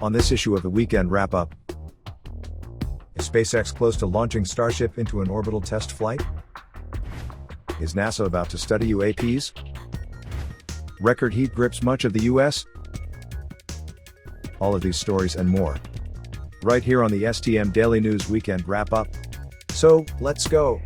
On this issue of the weekend wrap-up, is SpaceX close to launching Starship into an orbital test flight? Is NASA about to study UAPs? Record heat grips much of the US? All of these stories and more, right here on the STM Daily News Weekend Wrap-Up. So, let's go!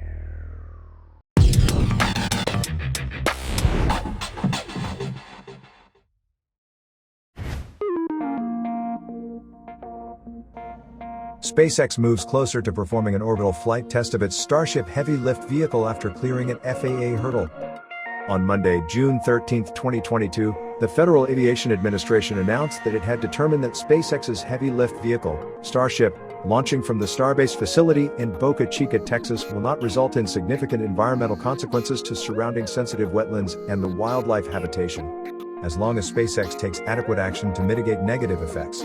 SpaceX moves closer to performing an orbital flight test of its Starship heavy-lift vehicle after clearing an FAA hurdle. On Monday, June 13, 2022, the Federal Aviation Administration announced that it had determined that SpaceX's heavy-lift vehicle, Starship, launching from the Starbase facility in Boca Chica, Texas, will not result in significant environmental consequences to surrounding sensitive wetlands and the wildlife habitation, as long as SpaceX takes adequate action to mitigate negative effects.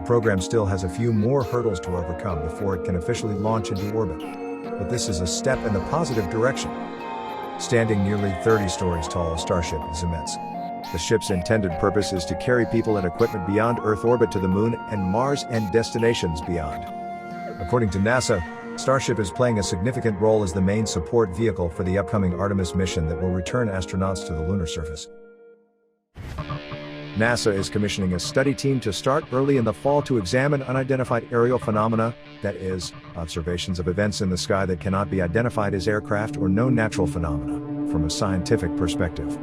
The program still has a few more hurdles to overcome before it can officially launch into orbit. But this is a step in the positive direction. Standing nearly 30 stories tall, Starship is immense. The ship's intended purpose is to carry people and equipment beyond Earth orbit to the Moon and Mars and destinations beyond. According to NASA, Starship is playing a significant role as the main support vehicle for the upcoming Artemis mission that will return astronauts to the lunar surface. NASA is commissioning a study team to start early in the fall to examine unidentified aerial phenomena, that is, observations of events in the sky that cannot be identified as aircraft or known natural phenomena, from a scientific perspective.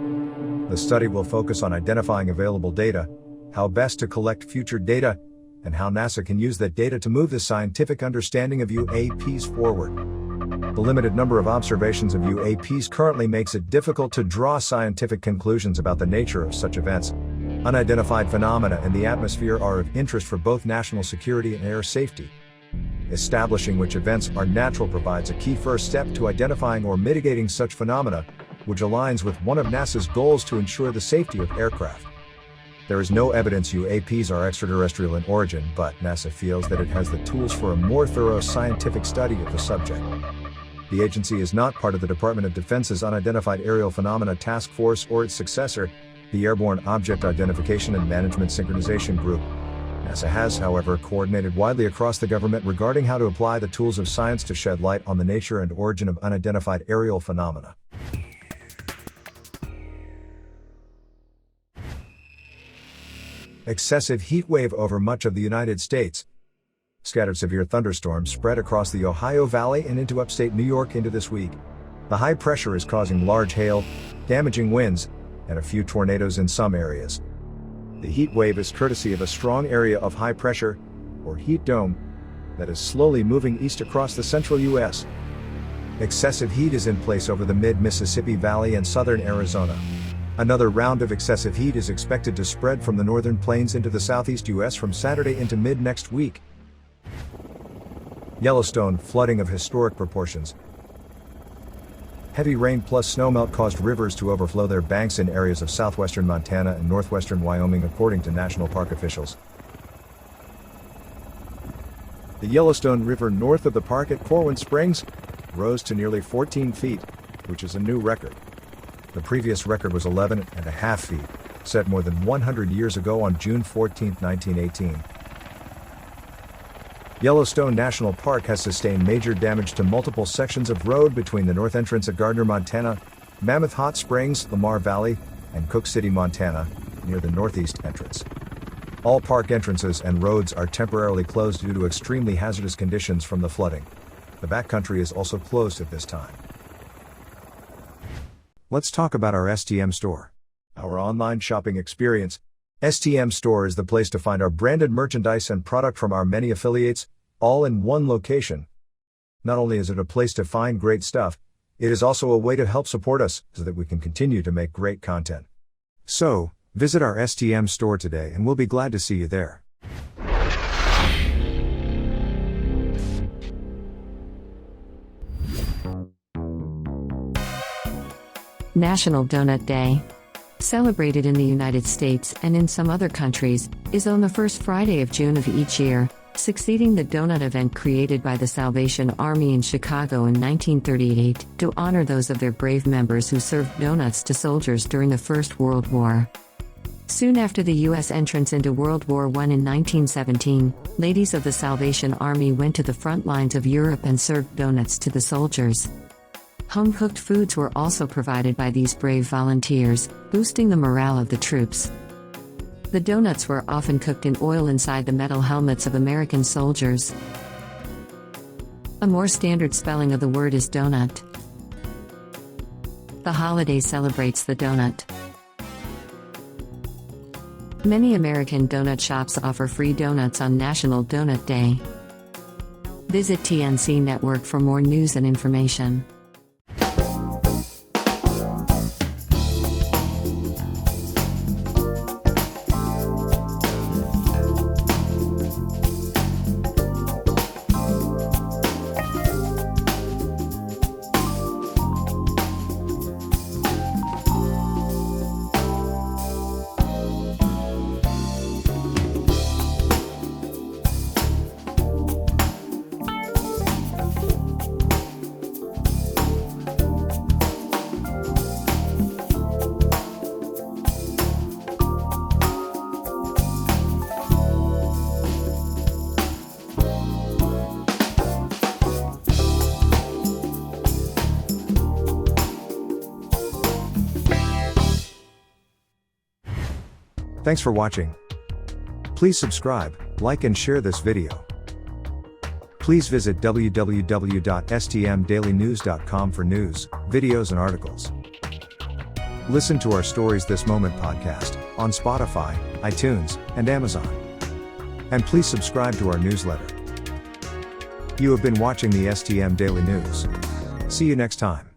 The study will focus on identifying available data, how best to collect future data, and how NASA can use that data to move the scientific understanding of UAPs forward. The limited number of observations of UAPs currently makes it difficult to draw scientific conclusions about the nature of such events. Unidentified phenomena in the atmosphere are of interest for both national security and air safety. Establishing which events are natural provides a key first step to identifying or mitigating such phenomena, which aligns with one of NASA's goals to ensure the safety of aircraft. There is no evidence UAPs are extraterrestrial in origin, but NASA feels that it has the tools for a more thorough scientific study of the subject. The agency is not part of the Department of Defense's Unidentified Aerial Phenomena Task Force or its successor, the Airborne Object Identification and Management Synchronization Group. NASA has, however, coordinated widely across the government regarding how to apply the tools of science to shed light on the nature and origin of unidentified aerial phenomena. Excessive heat wave over much of the United States. Scattered severe thunderstorms spread across the Ohio Valley and into upstate New York into this week. The high pressure is causing large hail, damaging winds, and a few tornadoes in some areas. The heat wave is courtesy of a strong area of high pressure, or heat dome, that is slowly moving east across the central U.S. Excessive heat is in place over the mid-Mississippi Valley and southern Arizona. Another round of excessive heat is expected to spread from the northern plains into the southeast U.S. from Saturday into mid-next week. Yellowstone flooding of historic proportions. Heavy rain plus snowmelt caused rivers to overflow their banks in areas of southwestern Montana and northwestern Wyoming, according to national park officials. The Yellowstone River north of the park at Corwin Springs rose to nearly 14 feet, which is a new record. The previous record was 11.5 feet, set more than 100 years ago on June 14, 1918. Yellowstone National Park has sustained major damage to multiple sections of road between the north entrance at Gardner, Montana, Mammoth Hot Springs, Lamar Valley, and Cook City, Montana, near the northeast entrance. All park entrances and roads are temporarily closed due to extremely hazardous conditions from the flooding. The backcountry is also closed at this time. Let's talk about our STM store. Our online shopping experience. STM Store is the place to find our branded merchandise and product from our many affiliates, all in one location. Not only is it a place to find great stuff, it is also a way to help support us so that we can continue to make great content. So, visit our STM Store today and we'll be glad to see you there. National Donut Day, celebrated in the United States and in some other countries, is on the first Friday of June of each year, succeeding the donut event created by the Salvation Army in Chicago in 1938 to honor those of their brave members who served donuts to soldiers during the First World War. Soon after the U.S. entrance into World War I in 1917, ladies of the Salvation Army went to the front lines of Europe and served donuts to the soldiers. Home-cooked foods were also provided by these brave volunteers, boosting the morale of the troops. The donuts were often cooked in oil inside the metal helmets of American soldiers. A more standard spelling of the word is donut. The holiday celebrates the donut. Many American donut shops offer free donuts on National Donut Day. Visit TNC Network for more news and information. Thanks for watching. Please subscribe, like and share this video. Please visit www.stmdailynews.com for news, videos and articles. Listen to our Stories This Moment podcast on Spotify, iTunes, and Amazon. And please subscribe to our newsletter. You have been watching the STM Daily News. See you next time.